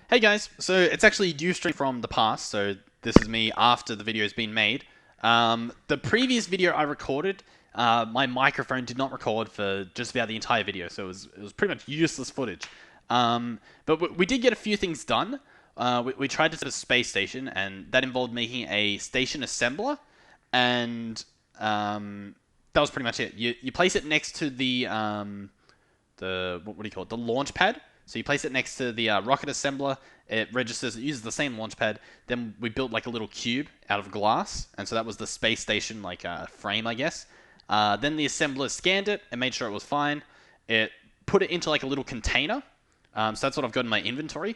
Hey guys, so it's actually Ustream from the past, so this is me after the video's been made. The previous video I recorded, my microphone did not record for just about the entire video, so it was pretty much useless footage. But we did get a few things done. We tried to set a space station, and that involved making a station assembler, and that was pretty much it. You place it next to the what do you call it? The launch pad. So you place it next to the rocket assembler. It registers. It uses the same launch pad. Then we built like a little cube out of glass, and so that was the space station like frame, I guess. Then the assembler scanned it and made sure it was fine. It put it into like a little container. So that's what I've got in my inventory.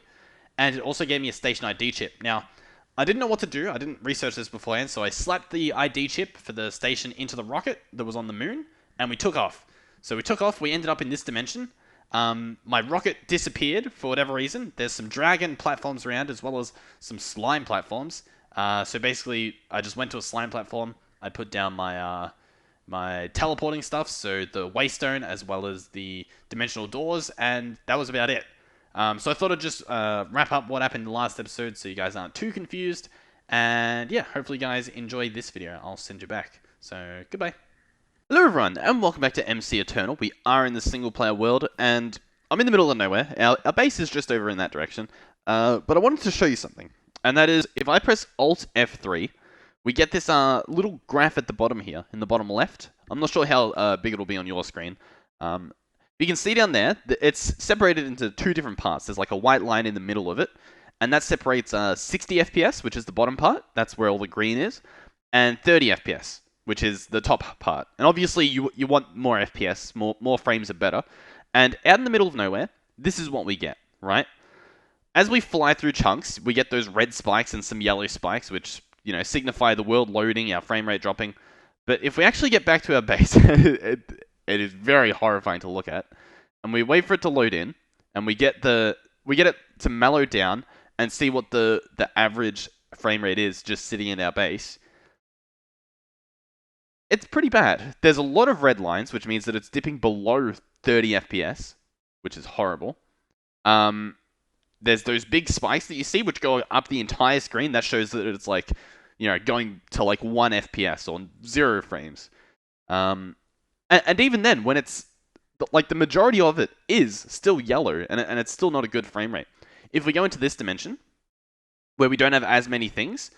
And it also gave me a station ID chip. Now, I didn't know what to do. I didn't research this beforehand, so I slapped the ID chip for the station into the rocket that was on the moon, and we took off. So we took off. We ended up in this dimension. My rocket disappeared for whatever reason. There's some dragon platforms around as well as some slime platforms. So basically, I just went to a slime platform. I put down my teleporting stuff, so the waystone as well as the dimensional doors, and that was about it. So I thought I'd just wrap up what happened in the last episode so you guys aren't too confused. And yeah, hopefully you guys enjoy this video. I'll send you back. So goodbye. Hello everyone, and welcome back to MCEternal. We are in the single player world, and I'm in the middle of nowhere. Our base is just over in that direction. But I wanted to show you something. And that is, if I press Alt F3, we get this little graph at the bottom here, in the bottom left. I'm not sure how big it'll be on your screen. You can see down there, it's separated into two different parts. There's like a white line in the middle of it, and that separates 60 FPS, which is the bottom part. That's where all the green is, and 30 FPS, which is the top part. And obviously, you want more FPS, more frames are better. And out in the middle of nowhere, this is what we get, right? As we fly through chunks, we get those red spikes and some yellow spikes, which, you know, signify the world loading, our frame rate dropping. But if we actually get back to our base, it is very horrifying to look at. And we wait for it to load in, and we get it to mellow down and see what the average frame rate is just sitting in our base. It's pretty bad. There's a lot of red lines, which means that it's dipping below 30 FPS, which is horrible. There's those big spikes that you see, which go up the entire screen. That shows that it's like, you know, going to like 1 FPS or 0 frames. And even then, when it's like the majority of it is still yellow, and it's still not a good frame rate. If we go into this dimension, where we don't have as many things,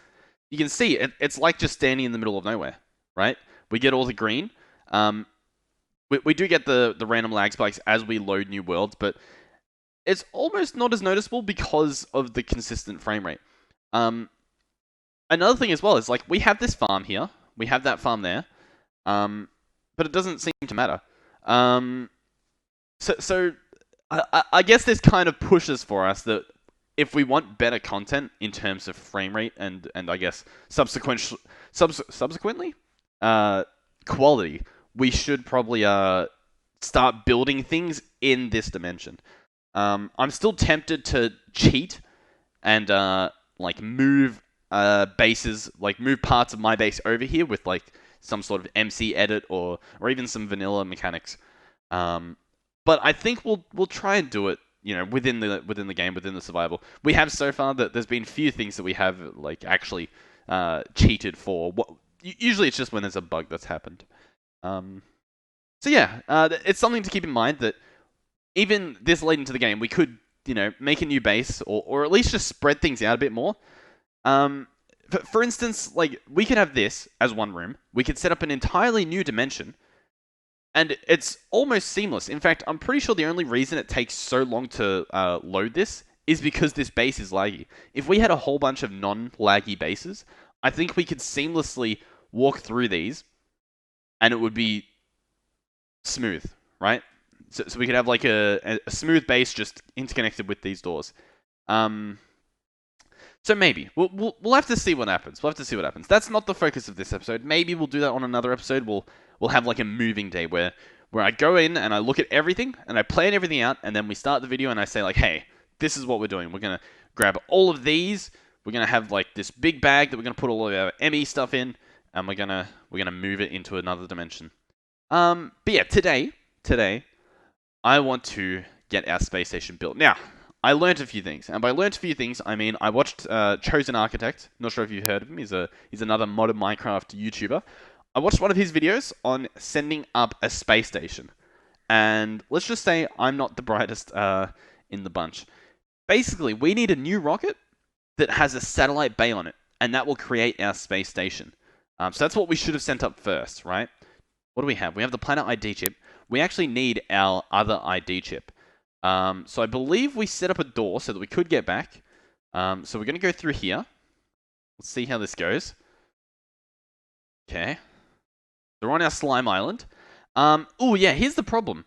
you can see it's like just standing in the middle of nowhere, right? We get all the green. We do get the random lag spikes as we load new worlds, but it's almost not as noticeable because of the consistent frame rate. Another thing as well is, like, we have this farm here. We have that farm there. But it doesn't seem to matter. So I guess this kind of pushes for us that if we want better content in terms of frame rate and I guess subsequently quality, we should probably start building things in this dimension. I'm still tempted to cheat and like move bases, like move parts of my base over here with like some sort of MC edit or even some vanilla mechanics. But I think we'll try and do it, you know, within the game, within the survival. We have so far that there's been few things that we have like actually cheated for. Usually it's just when there's a bug that's happened. So yeah, it's something to keep in mind that even this late into the game, we could, you know, make a new base or at least just spread things out a bit more. For instance, like, we could have this as one room. We could set up an entirely new dimension, and it's almost seamless. In fact, I'm pretty sure the only reason it takes so long to load this is because this base is laggy. If we had a whole bunch of non-laggy bases, I think we could seamlessly walk through these, and it would be smooth, right? So we could have like a smooth base just interconnected with these doors. So maybe we'll have to see what happens. We'll have to see what happens. That's not the focus of this episode. Maybe we'll do that on another episode. We'll have like a moving day where I go in and I look at everything and I plan everything out, and then we start the video and I say like, hey, this is what we're doing. We're gonna grab all of these. We're gonna have like this big bag that we're gonna put all of our ME stuff in, and we're gonna move it into another dimension. But yeah, today I want to get our space station built. Now, I learnt a few things. And by learnt a few things, I mean I watched Chosen Architect. Not sure if you've heard of him. He's another modern Minecraft YouTuber. I watched one of his videos on sending up a space station. And let's just say I'm not the brightest in the bunch. Basically, we need a new rocket that has a satellite bay on it, and that will create our space station. So that's what we should have sent up first, right? What do we have? We have the planet ID chip. We actually need our other ID chip. So I believe we set up a door so that we could get back. So we're going to go through here. Let's see how this goes. Okay. So we're on our slime island. Oh yeah, here's the problem.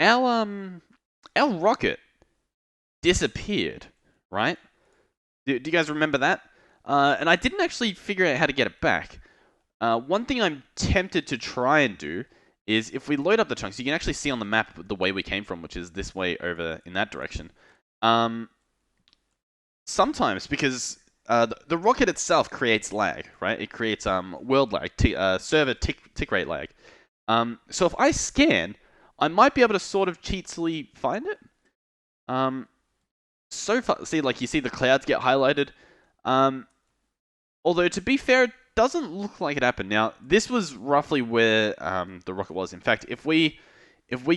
Our rocket disappeared, right? Do you guys remember that? And I didn't actually figure out how to get it back. One thing I'm tempted to try and do is if we load up the chunks, you can actually see on the map the way we came from, which is this way over in that direction. Sometimes, because the rocket itself creates lag, right? It creates world lag, server tick rate lag. So if I scan, I might be able to sort of cheatily find it. So far, see, like you see the clouds get highlighted. Although to be fair, it doesn't look like it happened. Now, this was roughly where the rocket was. In fact, if we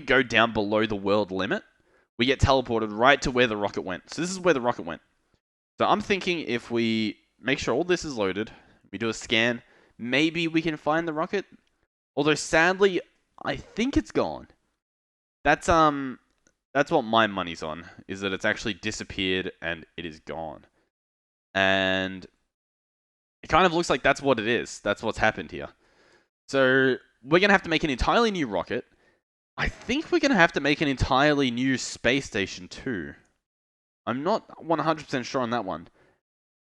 go down below the world limit, we get teleported right to where the rocket went. So this is where the rocket went. So I'm thinking if we make sure all this is loaded, we do a scan, maybe we can find the rocket. Although sadly, I think it's gone. That's what my money's on, is that it's actually disappeared and it is gone. And it kind of looks like that's what it is. That's what's happened here. So we're going to have to make an entirely new rocket. I think we're going to have to make an entirely new space station too. I'm not 100% sure on that one.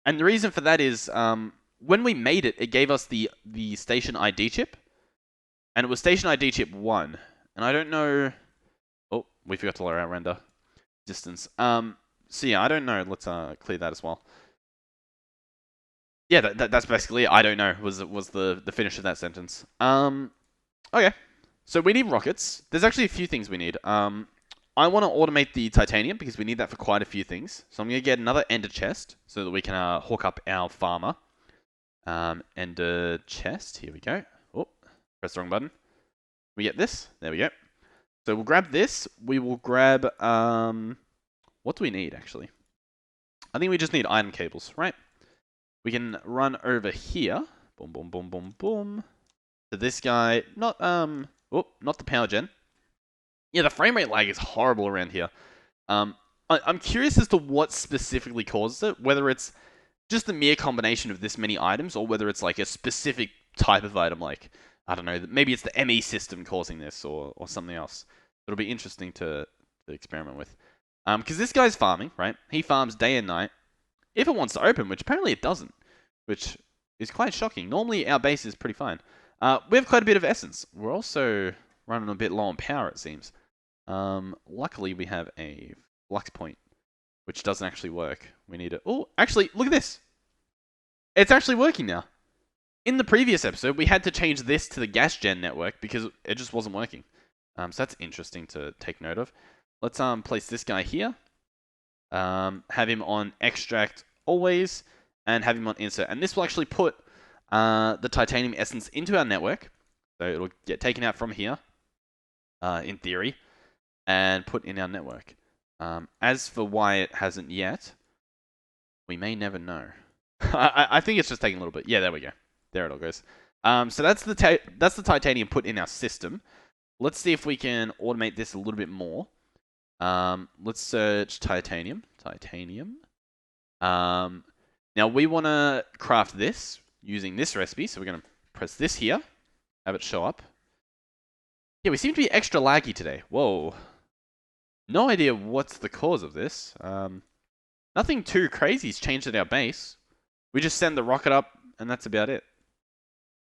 And the reason for that is when we made it, it gave us the station ID chip. And it was station ID chip 1. And I don't know... Oh, we forgot to lower our render distance. So yeah, I don't know. Let's clear that as well. Yeah, that's basically it. I don't know was the finish of that sentence. Okay. So we need rockets. There's actually a few things we need. I want to automate the titanium because we need that for quite a few things. So I'm going to get another ender chest so that we can hook up our farmer. Ender chest. Here we go. Oh, press the wrong button. We get this. There we go. So we'll grab this. We will grab... what do we need, actually? I think we just need item cables, right? We can run over here. Boom, boom, boom, boom, boom. To this guy. Not the power gen. Yeah, the frame rate lag is horrible around here. I'm curious as to what specifically causes it. Whether it's just the mere combination of this many items, or whether it's like a specific type of item, like, I don't know, maybe it's the ME system causing this, or something else. It'll be interesting to experiment with. Because this guy's farming, right? He farms day and night. If it wants to open, which apparently it doesn't, which is quite shocking. Normally, our base is pretty fine. We have quite a bit of essence. We're also running a bit low on power, it seems. Luckily, we have a flux point, which doesn't actually work. We need it. Oh, actually, look at this. It's actually working now. In the previous episode, we had to change this to the gas gen network because it just wasn't working. So that's interesting to take note of. Let's place this guy here. Have him on extract always, and have him on insert. And this will actually put the titanium essence into our network. So it'll get taken out from here, in theory, and put in our network. As for why it hasn't yet, we may never know. I think it's just taking a little bit. Yeah, there we go. There it all goes. So that's the titanium put in our system. Let's see if we can automate this a little bit more. Let's search titanium. Now we want to craft this using this recipe. So we're going to press this here, have it show up. Yeah, we seem to be extra laggy today. Whoa. No idea what's the cause of this. Nothing too crazy's changed at our base. We just send the rocket up, and that's about it.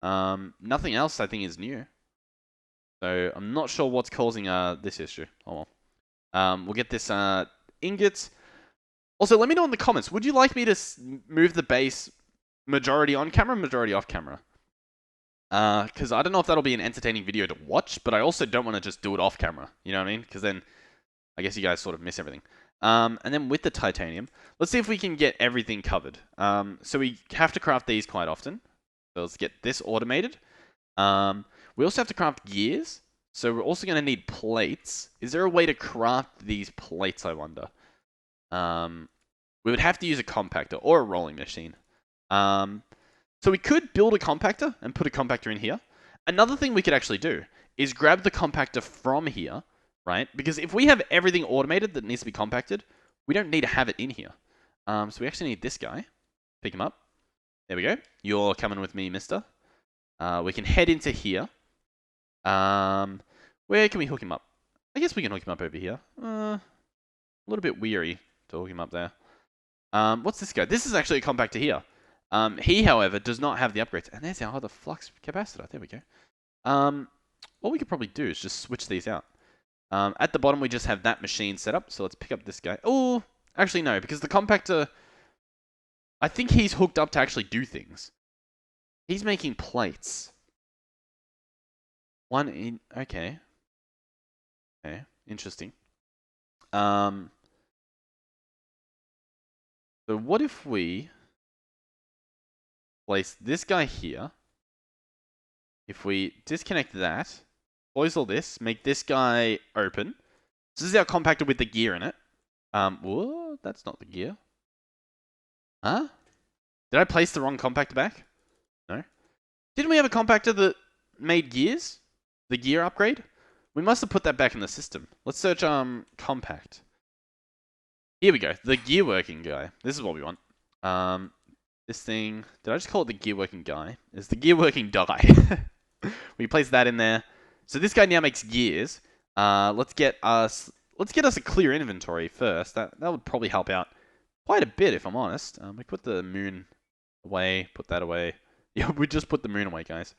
Nothing else I think is new. So I'm not sure what's causing this issue. Oh well. We'll get this ingot. Also, let me know in the comments. Would you like me to move the base majority on camera, majority off camera? Because I don't know if that'll be an entertaining video to watch, but I also don't want to just do it off camera. You know what I mean? Because then I guess you guys sort of miss everything. And then with the titanium, let's see if we can get everything covered. So we have to craft these quite often. So let's get this automated. We also have to craft gears. So we're also going to need plates. Is there a way to craft these plates, I wonder? We would have to use a compactor or a rolling machine. So we could build a compactor and put a compactor in here. Another thing we could actually do is grab the compactor from here, right? Because if we have everything automated that needs to be compacted, we don't need to have it in here. So we actually need this guy. Pick him up. There we go. You're coming with me, mister. We can head into here. Where can we hook him up? I guess we can hook him up over here. A little bit weary to hook him up there. What's this guy? This is actually a compactor here. He, however, does not have the upgrades. And there's our other flux capacitor. There we go. What we could probably do is just switch these out. At the bottom, we just have that machine set up. So let's pick up this guy. Oh, actually, no, because the compactor, I think he's hooked up to actually do things. He's making plates. Okay. Okay, interesting. So what if we place this guy here? If we disconnect that, close all this, make this guy open. So this is our compactor with the gear in it. Whoa, that's not the gear. Huh? Did I place the wrong compactor back? No. Didn't we have a compactor that made gears? The gear upgrade? We must have put that back in the system. Let's search compact. Here we go. The gear working guy. This is what we want. This thing. Did I just call it the gear working guy? It's the gear working die. We place that in there. So this guy now makes gears. Let's get us a clear inventory first. That would probably help out quite a bit, if I'm honest. We put the moon away. Put that away. Yeah, we just put the moon away, guys.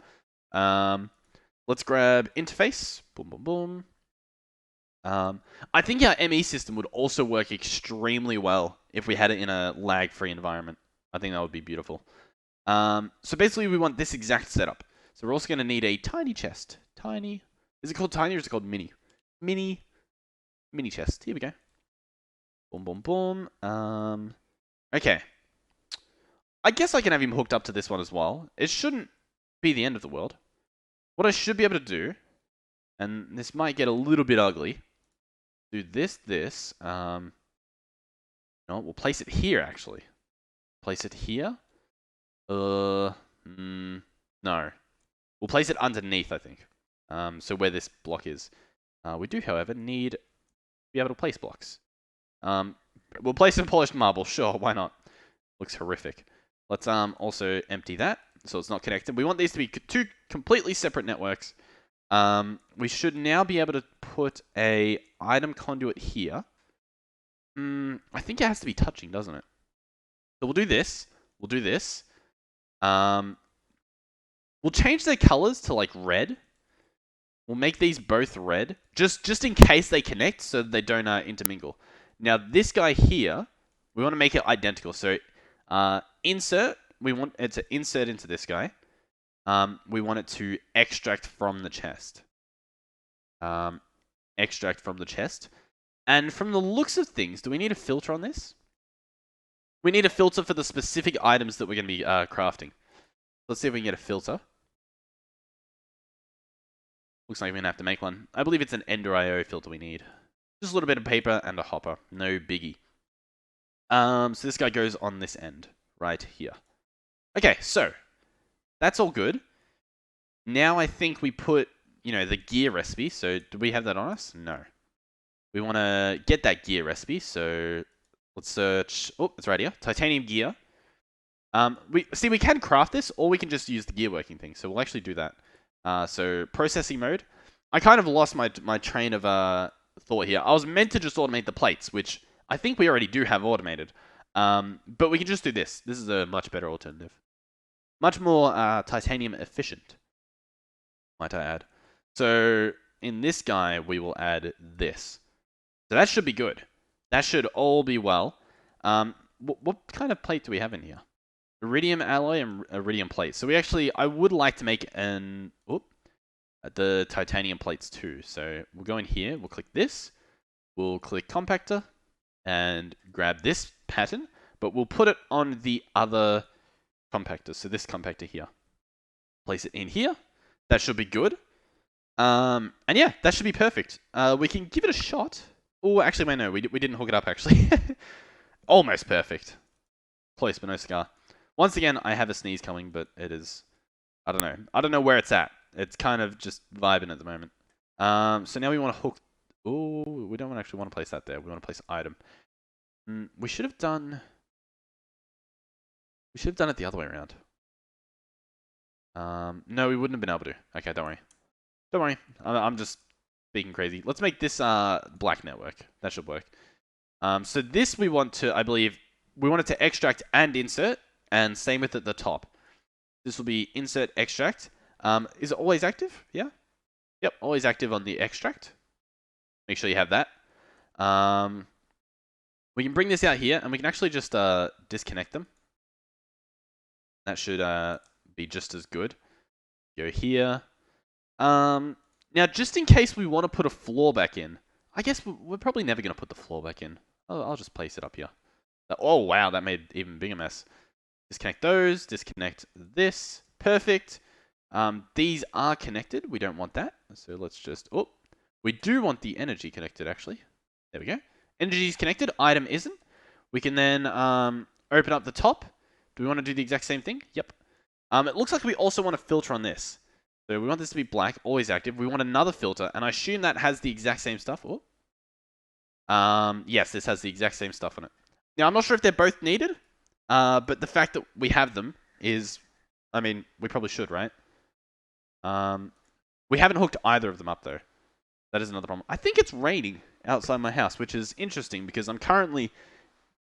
Let's grab interface. Boom, boom, boom. I think our ME system would also work extremely well if we had it in a lag-free environment. I think that would be beautiful. So basically, we want this exact setup. So we're also going to need a tiny chest. Tiny. Is it called tiny or is it called mini? Mini chest. Here we go. Boom, boom, boom. Okay. I guess I can have him hooked up to this one as well. It shouldn't be the end of the world. What I should be able to do, and this might get a little bit ugly, do this. No, we'll place it here, actually. Place it here. No. We'll place it underneath, I think. So where this block is. We do, however, need to be able to place blocks. We'll place in polished marble, sure, why not? Looks horrific. Let's also empty that, so it's not connected. We want these to be two completely separate networks. We should now be able to put a item conduit here. I think it has to be touching, doesn't it? So we'll do this. We'll do this. We'll change their colors to like red. We'll make these both red, just in case they connect, so they don't intermingle. Now this guy here, we want to make it identical. So insert. We want it to insert into this guy. We want it to extract from the chest. Extract from the chest. And from the looks of things, do we need a filter on this? We need a filter for the specific items that we're going to be crafting. Let's see if we can get a filter. Looks like we're going to have to make one. I believe it's an Ender IO filter we need. Just a little bit of paper and a hopper. No biggie. So this guy goes on this end. Right here. Okay, so. That's all good. Now I think we put, the gear recipe. So do we have that on us? No. We want to get that gear recipe. So let's search. Oh, it's right here. Titanium gear. We can craft this, or we can just use the gear working thing. So we'll actually do that. So processing mode. I kind of lost my train of thought here. I was meant to just automate the plates, which I think we already do have automated. But we can just do this. This is a much better alternative. Much more titanium efficient, might I add. So in this guy, we will add this. So that should be good. That should all be well. What kind of plate do we have in here? Iridium alloy and iridium plate. So I would like to make the titanium plates too. So we'll go in here, we'll click this, we'll click compactor, and grab this pattern, but we'll put it on the other compactor. So this compactor here. Place it in here. That should be good. And yeah, that should be perfect. We can give it a shot. Oh, actually, wait, no, we didn't hook it up, actually. Almost perfect. Close, but no cigar. Once again, I have a sneeze coming, but it is... I don't know. I don't know where it's at. It's kind of just vibing at the moment. So now we want to hook... Oh, we don't actually want to place that there. We want to place item. We should have done... We should have done it the other way around. No, we wouldn't have been able to. Okay, don't worry. Don't worry. I'm just speaking crazy. Let's make this black network. That should work. So this we want to, I believe, we want it to extract and insert, and same with at the top. This will be insert extract. Is it always active? Yeah. Yep, always active on the extract. Make sure you have that. We can bring this out here, and we can actually just disconnect them. That should be just as good. Go here. Now, just in case we want to put a floor back in, I guess we're probably never going to put the floor back in. I'll just place it up here. Oh, wow, that made an even bigger mess. Disconnect those, disconnect this. Perfect. These are connected. We don't want that. So let's just... Oh, we do want the energy connected, actually. There we go. Energy is connected. Item isn't. We can then open up the top. Do we want to do the exact same thing? Yep. It looks like we also want a filter on this. So we want this to be black, always active. We want another filter, and I assume that has the exact same stuff. Oh. Yes, this has the exact same stuff on it. Now, I'm not sure if they're both needed, but the fact that we have them is... I mean, we probably should, right? We haven't hooked either of them up, though. That is another problem. I think it's raining outside my house, which is interesting because I'm currently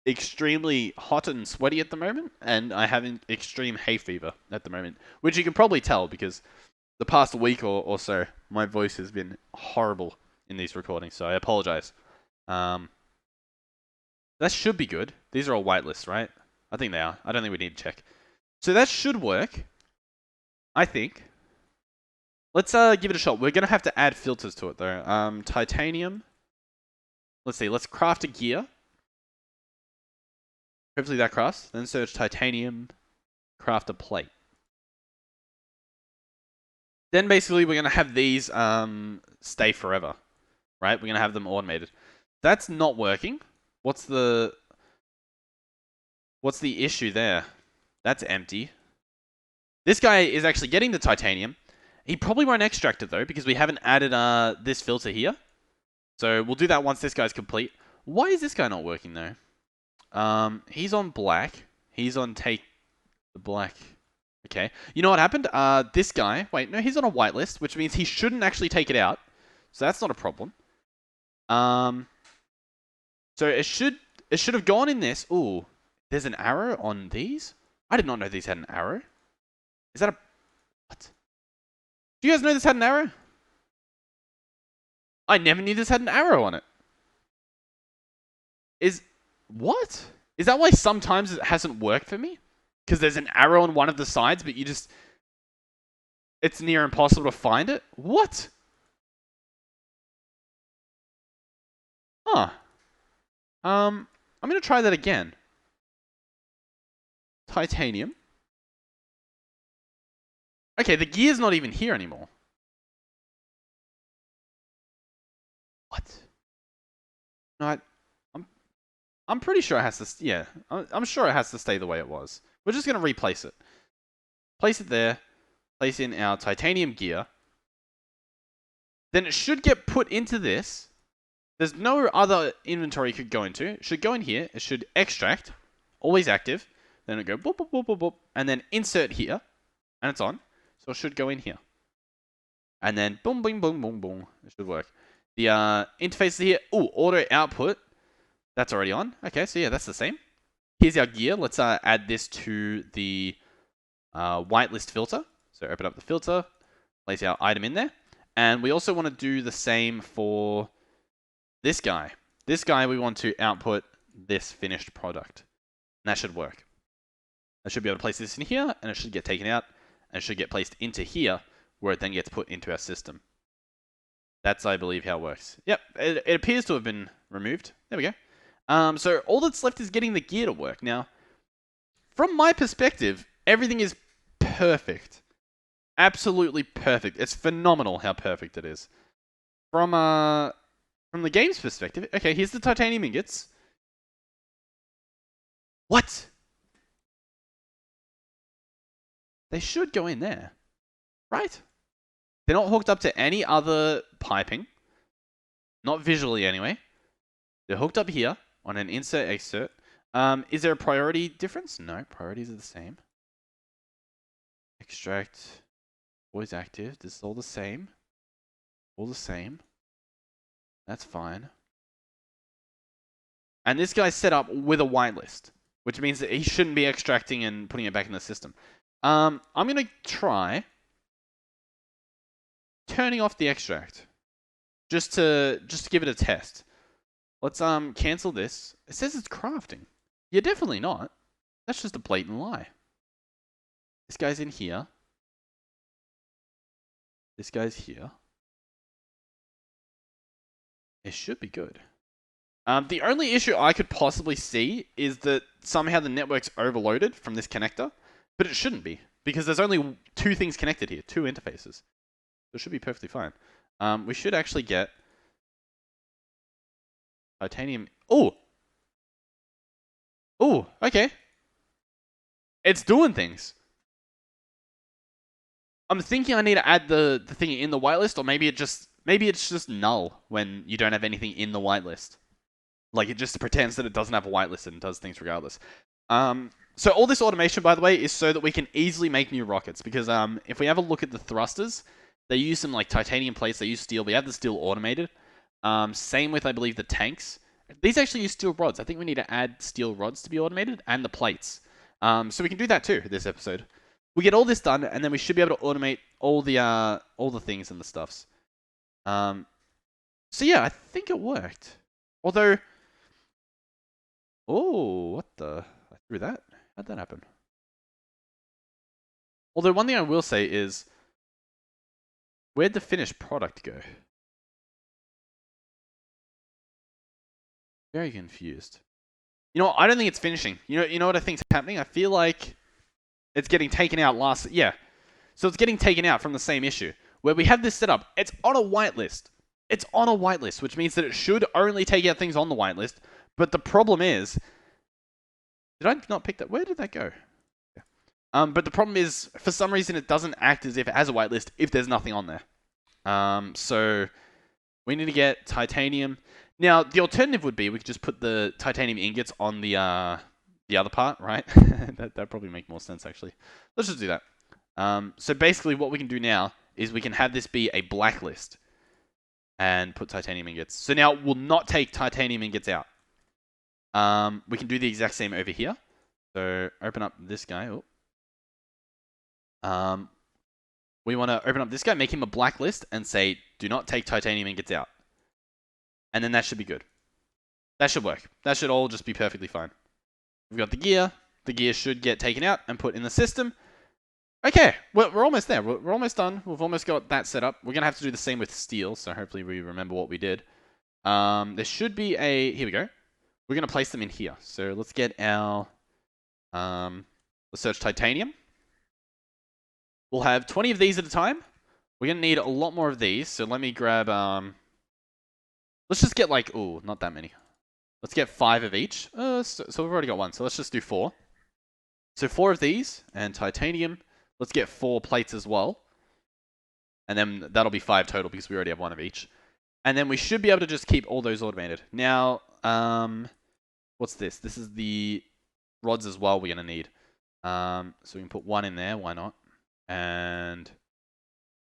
extremely hot and sweaty at the moment, and I have an extreme hay fever at the moment, which you can probably tell because the past week or so, my voice has been horrible in these recordings, so I apologize. That should be good. These are all whitelists, right? I think they are. I don't think we need to check. So that should work, I think. Let's give it a shot. We're going to have to add filters to it, though. Titanium. Let's see. Let's craft a gear. Hopefully that crafts. Then search titanium, craft a plate. Then basically we're going to have these stay forever, right? We're going to have them automated. That's not working. What's the issue there? That's empty. This guy is actually getting the titanium. He probably won't extract it, though, because we haven't added this filter here. So we'll do that once this guy's complete. Why is this guy not working, though? He's on black. He's on take the black. Okay. You know what happened? This guy... Wait, no, he's on a whitelist, which means he shouldn't actually take it out. So that's not a problem. So it should have gone in this. Ooh, there's an arrow on these? I did not know these had an arrow. Is that a... What? Do you guys know this had an arrow? I never knew this had an arrow on it. What? Is that why sometimes it hasn't worked for me? Because there's an arrow on one of the sides, but you just... It's near impossible to find it? What? Huh. I'm going to try that again. Titanium. Okay, the gear's not even here anymore. What? No, I'm pretty sure it has to... Yeah, I'm sure it has to stay the way it was. We're just going to replace it. Place it there. Place in our titanium gear. Then it should get put into this. There's no other inventory it could go into. It should go in here. It should extract. Always active. Then it go boop, boop, boop, boop, boop. And then insert here. And it's on. So it should go in here. And then boom, boom, boom, boom, boom. It should work. The interface is here. Ooh, auto output. That's already on. Okay, so yeah, that's the same. Here's our gear. Let's add this to the whitelist filter. So open up the filter. Place our item in there. And we also want to do the same for this guy. This guy, we want to output this finished product. And that should work. I should be able to place this in here, and it should get taken out, and it should get placed into here, where it then gets put into our system. That's, I believe, how it works. Yep, it appears to have been removed. There we go. So all that's left is getting the gear to work. Now, from my perspective, everything is perfect. Absolutely perfect. It's phenomenal how perfect it is. From the game's perspective, okay, here's the titanium ingots. What? They should go in there, right? They're not hooked up to any other piping. Not visually, anyway. They're hooked up here on an insert-exert. Is there a priority difference? No, priorities are the same. Extract, always active. This is all the same. All the same. That's fine. And this guy's set up with a whitelist, which means that he shouldn't be extracting and putting it back in the system. I'm going to try turning off the extract just to give it a test. Let's cancel this. It says it's crafting. You're definitely not. That's just a blatant lie. This guy's in here. This guy's here. It should be good. The only issue I could possibly see is that somehow the network's overloaded from this connector, but it shouldn't be, because there's only two things connected here, two interfaces. So it should be perfectly fine. We should actually get titanium. Oh! Oh, okay. It's doing things. I'm thinking I need to add the thing in the whitelist, or maybe it's just null when you don't have anything in the whitelist. Like, it just pretends that it doesn't have a whitelist and does things regardless. So all this automation, by the way, is so that we can easily make new rockets. Because if we have a look at the thrusters, they use some like titanium plates, they use steel. We have the steel automated. Same with, I believe, the tanks. These actually use steel rods. I think we need to add steel rods to be automated, and the plates. So we can do that too this episode. We get all this done, and then we should be able to automate all the things and the stuffs. So yeah, I think it worked. Although, oh, what the? I threw that. How'd that happen? Although one thing I will say is, where'd the finished product go? Very confused. You know, I don't think it's finishing. You know what I think's happening? I feel like it's getting taken out yeah. So it's getting taken out from the same issue. Where we have this set up, it's on a whitelist. It's on a whitelist, which means that it should only take out things on the whitelist. But the problem is, did I not pick that? Where did that go? Yeah. But the problem is, for some reason, it doesn't act as if it has a whitelist if there's nothing on there. So we need to get titanium. Now, the alternative would be we could just put the titanium ingots on the other part, right? That'd probably make more sense, actually. Let's just do that. So basically, what we can do now is we can have this be a blacklist and put titanium ingots. So now we'll not take titanium ingots out. We can do the exact same over here. So open up this guy. Oh. We want to open up this guy, make him a blacklist, and say, do not take titanium ingots out. And then that should be good. That should work. That should all just be perfectly fine. We've got the gear. The gear should get taken out and put in the system. Okay, we're almost there. We're almost done. We've almost got that set up. We're going to have to do the same with steel, so hopefully we remember what we did. There should be a... Here we go. We're going to place them in here. So let's get our... let's search titanium. We'll have 20 of these at a time. We're going to need a lot more of these, so let me grab... Let's just get like... Ooh, not that many. Let's get 5 of each. So we've already got 1, so let's just do 4. So 4 of these, and titanium. Let's get 4 plates as well. And then that'll be 5 total because we already have 1 of each. And then we should be able to just keep all those automated. Now, what's this? This is the rods as well we're going to need. So we can put 1 in there, why not? And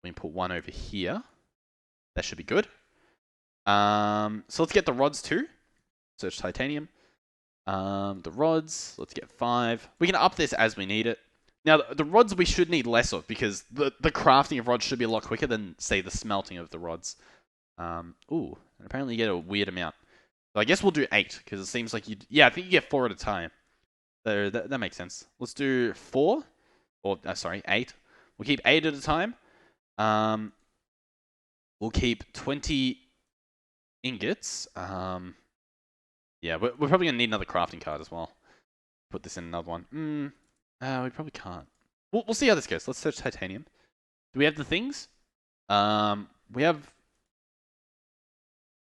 we can put 1 over here. That should be good. So let's get the rods too. Search titanium. The rods, let's get 5. We can up this as we need it. Now, the rods we should need less of because the crafting of rods should be a lot quicker than, say, the smelting of the rods. Ooh, and apparently you get a weird amount. So I guess we'll do 8 because it seems like you... Yeah, I think you get 4 at a time. So that makes sense. Let's do 4. Or, sorry, 8. We'll keep 8 at a time. We'll keep 20 ingots. Yeah, we're probably going to need another crafting card as well. Put this in another one. We probably can't. We'll see how this goes. Let's search titanium. Do we have the things? We have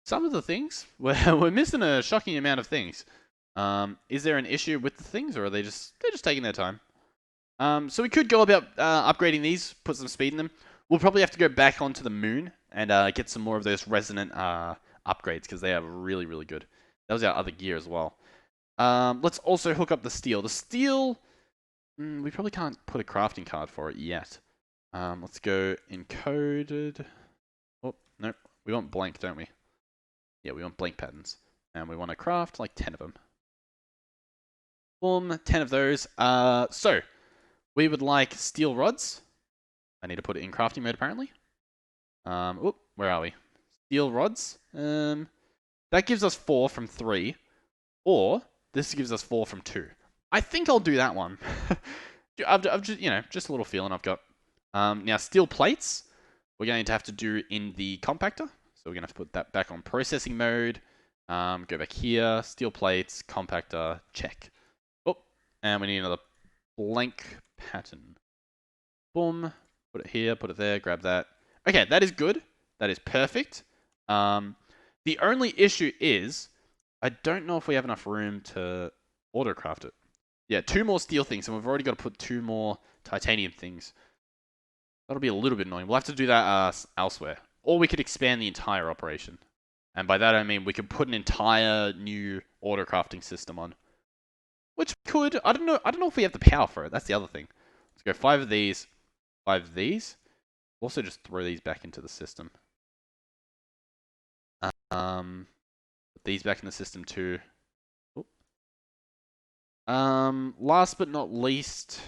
some of the things. We're missing a shocking amount of things. Is there an issue with the things, or are they're just taking their time? So we could go about upgrading these, put some speed in them. We'll probably have to go back onto the moon and get some more of those resonant upgrades because they are really, really good. That was our other gear as well. Let's also hook up the steel. The steel, we probably can't put a crafting card for it yet. Let's go encoded. Oh, nope. We want blank, don't we? Yeah, we want blank patterns. And we want to craft like 10 of them. Boom, 10 of those. So, we would like steel rods. I need to put it in crafting mode apparently. Where are we? Steel rods. That gives us 4 from 3. Or, this gives us 4 from 2. I think I'll do that one. I've just, just a little feeling I've got. Now, steel plates, we're going to have to do in the compactor. So we're going to have to put that back on processing mode. Go back here, steel plates, compactor, check. Oh, and we need another blank pattern. Boom, put it here, put it there, grab that. Okay, that is good. That is perfect. The only issue is, I don't know if we have enough room to auto-craft it. Yeah, 2 more steel things, and we've already got to put 2 more titanium things. That'll be a little bit annoying. We'll have to do that elsewhere. Or we could expand the entire operation. And by that I mean we could put an entire new auto-crafting system on. Which could, I don't know if we have the power for it. That's the other thing. Let's go 5 of these, 5 of these. We'll also just throw these back into the system. Put these back in the system too. Last but not least,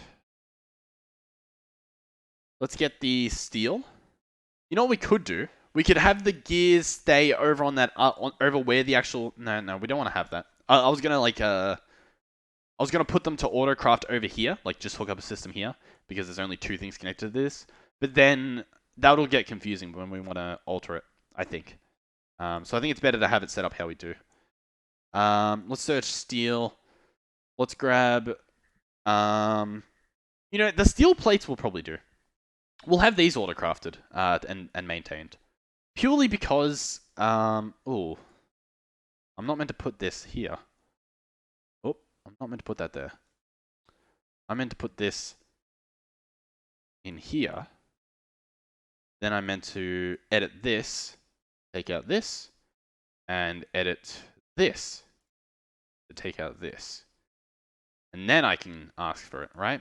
let's get the steel. You know what we could do? We could have the gears stay over on that over where the actual. No, we don't want to have that. I was gonna put them to autocraft over here, like just hook up a system here because there's only 2 things connected to this. But then that'll get confusing when we want to alter it. I think. So I think it's better to have it set up how we do. Let's search steel. Let's grab. The steel plates will probably do. We'll have these autocrafted and maintained. Purely because, I'm not meant to put this here. Oh, I'm not meant to put that there. I'm meant to put this in here. Then I'm meant to edit this, take out this, and edit this to take out this. And then I can ask for it, right?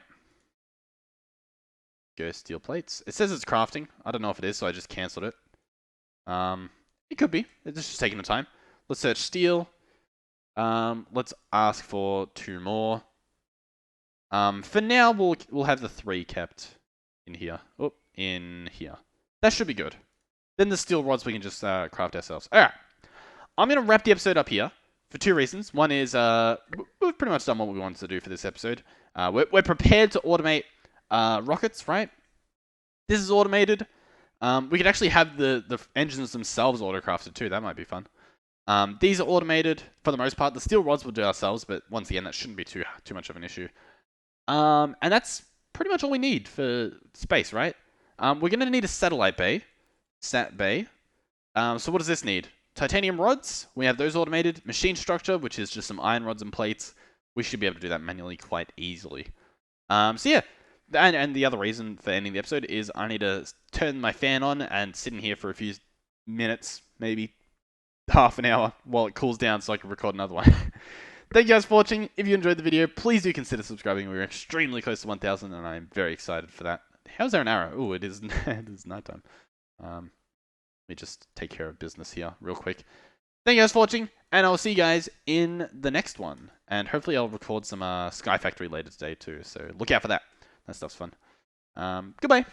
Go steel plates. It says it's crafting. I don't know if it is, so I just cancelled it. It could be. It's just taking the time. Let's search steel. Let's ask for 2 more. For now, we'll have the 3 kept in here. Oh, in here. That should be good. Then the steel rods we can just craft ourselves. All right. I'm gonna wrap the episode up here for 2 reasons. One is we've pretty much done what we wanted to do for this episode. We're prepared to automate rockets, right? This is automated. We could actually have the engines themselves auto-crafted too. That might be fun. These are automated for the most part. The steel rods we'll do ourselves, but once again, that shouldn't be too much of an issue. And that's pretty much all we need for space, right? We're going to need a satellite bay. Sat bay. So what does this need? Titanium rods. We have those automated. Machine structure, which is just some iron rods and plates. We should be able to do that manually quite easily. So yeah. And the other reason for ending the episode is I need to turn my fan on and sit in here for a few minutes, maybe half an hour, while it cools down so I can record another one. Thank you guys for watching. If you enjoyed the video, please do consider subscribing. We're extremely close to 1,000 and I'm very excited for that. How's there an arrow? Oh, it is nighttime. Let me just take care of business here real quick. Thank you guys for watching, and I'll see you guys in the next one. And hopefully I'll record some Sky Factory later today too, so look out for that. That stuff's fun. Goodbye.